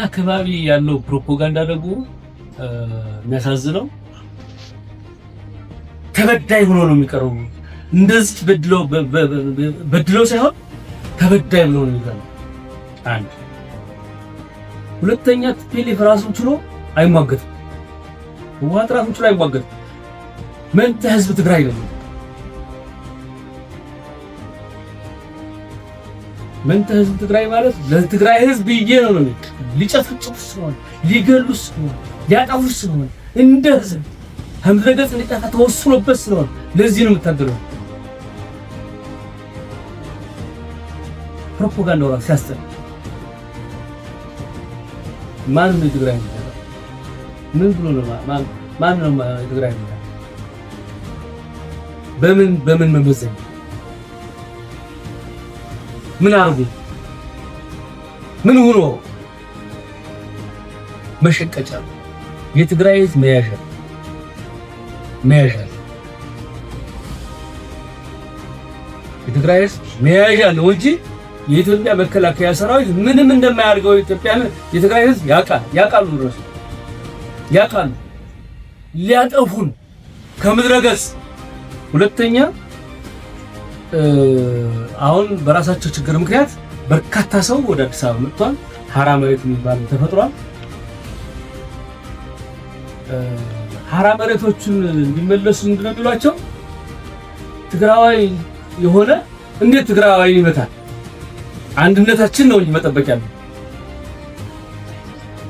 አካባቢ ያለው ፕሮፓጋንዳ ደግሞ የሚያሳዝነው ተበዳይ ሆኖ ነው የሚቀርቡ። እንደዚህ በድለው ሳይሆን ተበዳይ ብሎ ነው የሚቀርቡ። አንድ ሁለተኛ ቲፒኤልኤፍ ራሱን ችሎ አይሟገትም። ህወሓት ራሱን ችሎ አይሟገትም። መንተ ህዝብ ትግራይ ነው። መንተ ህዝብ ትግራይ ማለት ለትግራይ ህዝብ ይዬ ነው። ሊጨፍጭፉ ስለሆነ ሊገሉ ስለሆነ ሊያጠፉ ስለሆነ እንደ ህዝብ ህምዘገጽ ሊጠፋ ተወስኖበት ስለሆነ ለዚህ ነው የምታገለው። ፕሮፓጋንዳው ራሱ ሲያስጠላ ማን ነው ትግራይ ነው? ምን ብሎ ነው ማን ነው ትግራይ ነው? በምን መመዘን ምን አርጉ ምን ሆኖ መሸቀጫ የትግራይ ህዝብ መያዣ የትግራይ ህዝብ መያዣ ነው እንጂ የኢትዮጵያ መከላከያ ሰራዊት ምንም እንደማያደርገው የትግራይ ህዝብ ያውቃሉ ሊያጠፉን ከምድረ ገጽ። ሁለተኛ አሁን በራሳቸው ችግር ምክንያት በርካታ ሰው ወደ አዲስ አበባ መጥቷል። ሐራ መሬት የሚባል ተፈጥሯል። ሐራ መሬቶቹን እንዲመለሱ እንደሚሏቸው ትግራዋይ የሆነ እንዴት ትግራዋይ ይመታል? አንድነታችን ነው እንጂ መጠበቅ ያለው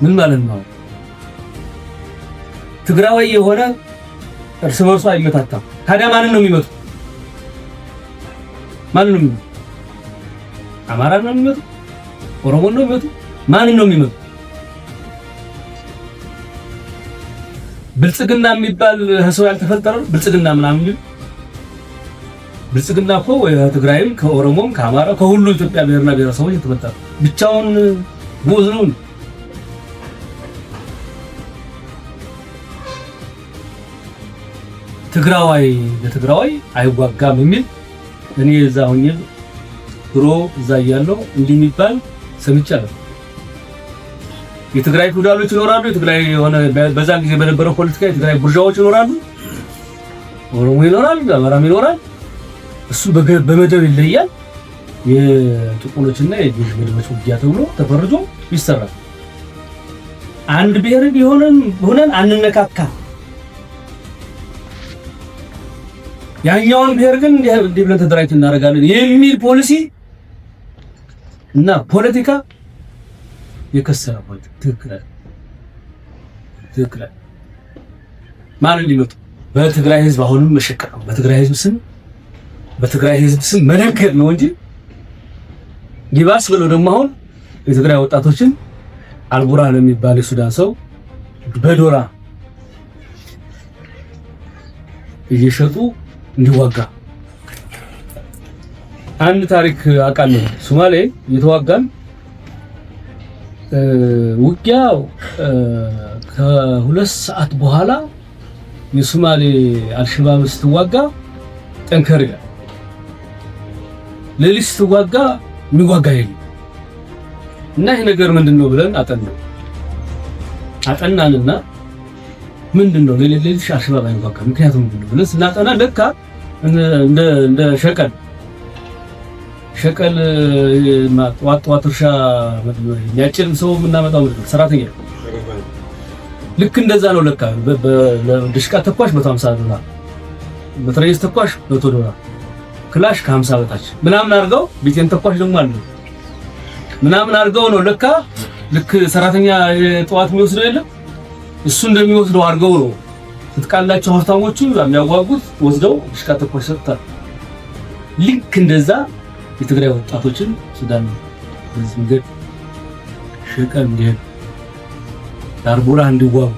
ምን ማለት ነው? ትግራዋይ የሆነ እርስ በርሱ አይመታታም። ታዲያ ማንን ነው የሚመቱ? ማንን ነው የሚመቱ? አማራ ነው የሚመቱ? ኦሮሞ ነው የሚመቱ? ማንን ነው የሚመቱ? ብልጽግና የሚባል ሰው ያልተፈጠረ ብልጽግና ምናምን ብልጽግና እኮ ከትግራይም ከኦሮሞም ከአማራ ከሁሉ ኢትዮጵያ ብሔርና ብሔረሰቦች የተፈጠረ ብቻውን ቦዝ ነው። ትግራዋይ ለትግራዋይ አይዋጋም የሚል እኔ እዛ ሆኜ ድሮ እዛ እያለሁ እንዲህ የሚባል ሰምቻለሁ። የትግራይ ፊውዳሎች ይኖራሉ። የትግራይ የሆነ በዛን ጊዜ በነበረው ፖለቲካ የትግራይ ቡርዣዎች ይኖራሉ። ኦሮሞ ይኖራል፣ አማራም ይኖራል። እሱ በመደብ ይለያል። የጥቁሮችና የመደቦች ውጊያ ተብሎ ተፈርጆ ይሰራል። አንድ ብሔር ሆነን አንነካካ። ያኛውን ብሔር ግን እንዲህ ብለን ተደራጅተን እናደርጋለን የሚል ፖሊሲ እና ፖለቲካ የከሰረ ፖለቲካ ትክክል ማን ሊመጡ በትግራይ ህዝብ አሁንም መሸቀቅ ነው። በትግራይ ህዝብ ስም መነገር ነው እንጂ ይባስ ብለው ደግሞ አሁን የትግራይ ወጣቶችን አልቡራ ለሚባል የሱዳን ሰው በዶላ እየሸጡ እንዲዋጋ አንድ ታሪክ አውቃለሁ። ሶማሌ የተዋጋን ውጊያው ከሁለት ሰዓት በኋላ የሶማሌ አልሸባብ ስትዋጋ ጠንከር ይላል። ሌሊት ስትዋጋ የሚዋጋ የለም። እና ይሄ ነገር ምንድነው ብለን አጠናንና ምንድነው ሌሊት አልሸባብ አይዋጋ ምክንያቱም ምንድነው ብለን ስናጠና ለካ እንደ ሸቀል ዋት እርሻ የሚያጭድ ሰው የምናመጣው ሰራተኛ ልክ እንደዛ ነው ለካ። በድሽቃ ተኳሽ $150 በትሬስ ተኳሽ $100 ክላሽ ከ50 በታች ምናምን አድርገው ቢቴን ተኳሽ ደግሞ አለ ምናምን አድርገው ነው ለካ ልክ ሰራተኛ ጠዋት የሚወስደው የለም እሱ እንደሚወስደው አድርገው ነው ትጥቃላቸው ሀብታሞቹ የሚያዋጉት ወስደው ድሽቃ ተኳሽ ሰጥተዋል። ልክ እንደዛ የትግራይ ወጣቶችን ሱዳን በዚህ መንገድ ሸቀል እንዲሄድ ዳርቡራ እንዲዋጉ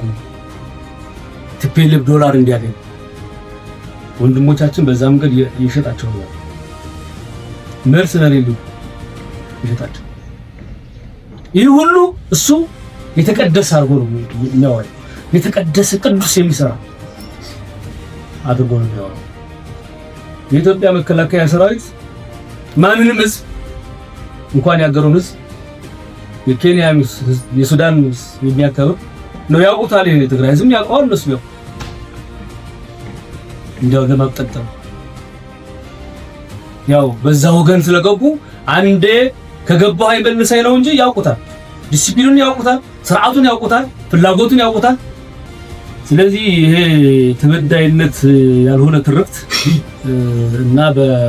ቲፒኤልኤፍ ዶላር እንዲያገኝ ወንድሞቻችን በዛ መንገድ ይሸጣቸው ነው። መርሰናሪ ይሸጣቸው። ይህ ሁሉ እሱ የተቀደሰ አድርጎ ነው የሚያወራው። የተቀደሰ ቅዱስ የሚሰራ አድርጎ ነው የሚያወራው። የኢትዮጵያ መከላከያ ሰራዊት ማንንም ህዝብ እንኳን ያገሩን ህዝብ የኬንያ የሱዳን የሚያከብር ነው ያውቁታል። የትግራይ ህዝብ ያውቀዋል። እነሱ ነው እንደው ለማጥጠም ያው በዛ ወገን ስለገቡ አንዴ ከገባው አይመልሰኝ ነው እንጂ ያውቁታል። ዲሲፕሊኑን ያውቁታል፣ ስርዓቱን ያውቁታል፣ ፍላጎቱን ያውቁታል። ስለዚህ ይሄ ተበዳይነት ያልሆነ ትርክት እና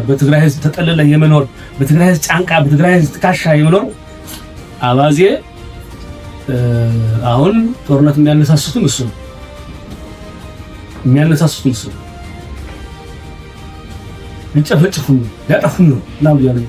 በትግራይ ህዝብ ተጠለለ የመኖር በትግራይ ህዝብ ጫንቃ በትግራይ ህዝብ ትካሻ የመኖር አባዜ አሁን ጦርነት የሚያነሳሱትን እሱ ነው የሚያነሳሱትን እሱ እንጨፈጭፉን ያጠፉን ነው እና ያለው